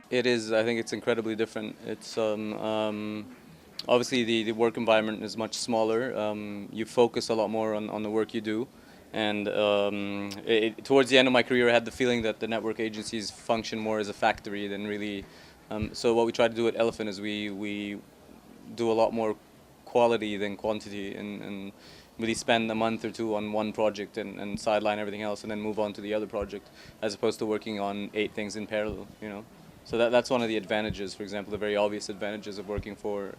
It is. I think it's incredibly different. It's obviously the work environment is much smaller. You focus a lot more on the work you do, and towards the end of my career, I had the feeling that the network agencies function more as a factory than really. So what we try to do at Elephant is we do a lot more quality than quantity, and really spend a month or two on one project and sideline everything else, and then move on to the other project, as opposed to working on 8 things in parallel. So that's one of the advantages. For example, the very obvious advantages of working for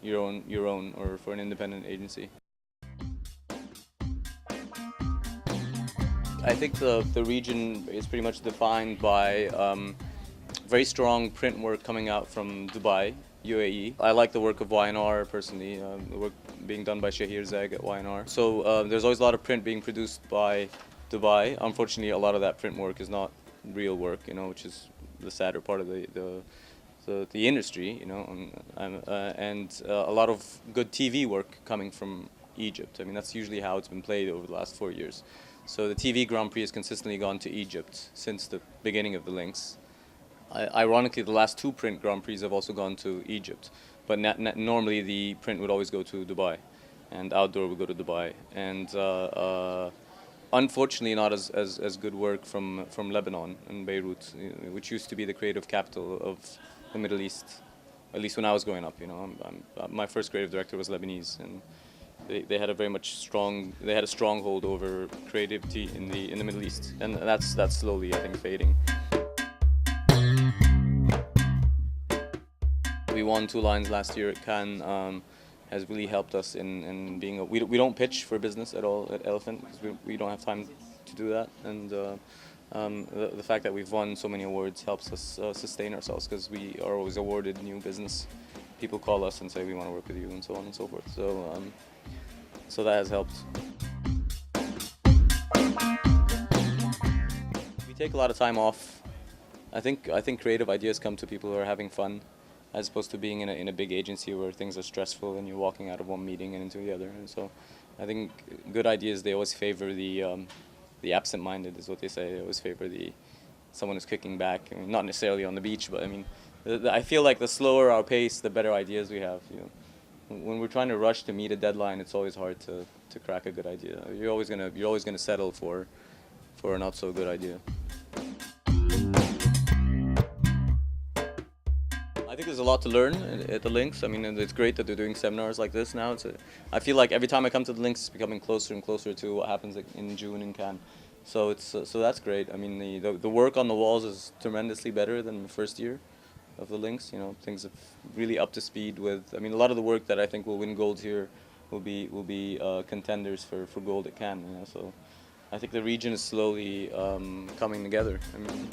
your own or for an independent agency. I think the region is pretty much defined by very strong print work coming out from Dubai, UAE. I like the work of Y&R personally, the work being done by Shahir Zeg at Y&R. So there's always a lot of print being produced by Dubai. Unfortunately, a lot of that print work is not real work, which is the sadder part of the industry, and a lot of good TV work coming from Egypt. I mean, that's usually how it's been played over the last 4 years. So the TV Grand Prix has consistently gone to Egypt since the beginning of the Lynx. Ironically, the last 2 print Grand Prix have also gone to Egypt, but normally the print would always go to Dubai, and outdoor would go to Dubai. And unfortunately, not as good work from Lebanon and Beirut, which used to be the creative capital of the Middle East. At least when I was growing up, my first creative director was Lebanese, and they had a very much strong they had a stronghold over creativity in the Middle East, and that's slowly, I think, fading. We won 2 lines last year at Cannes. Has really helped us in being we don't pitch for business at all at Elephant, because we don't have time to do that, and the fact that we've won so many awards helps us sustain ourselves, because we are always awarded new business. People call us and say we want to work with you, and so on and so forth. So that has helped. We take a lot of time off. I think creative ideas come to people who are having fun, as opposed to being in a big agency where things are stressful and you're walking out of one meeting and into the other. And so I think good ideas, they always favor the absent-minded, is what they say. They always favor someone who's kicking back. I mean, not necessarily on the beach, but I mean, I feel like the slower our pace, the better ideas we have. When we're trying to rush to meet a deadline, it's always hard to crack a good idea. You're always gonna settle for a not so good idea. I think there's a lot to learn at the Lynx. I mean, and it's great that they're doing seminars like this now. I feel like every time I come to the Lynx, it's becoming closer and closer to what happens in June in Cannes. So that's great. I mean, the work on the walls is tremendously better than the first year of the Lynx. Things are really up to speed with. I mean, a lot of the work that I think will win gold here will be contenders for gold at Cannes. So I think the region is slowly coming together. I mean.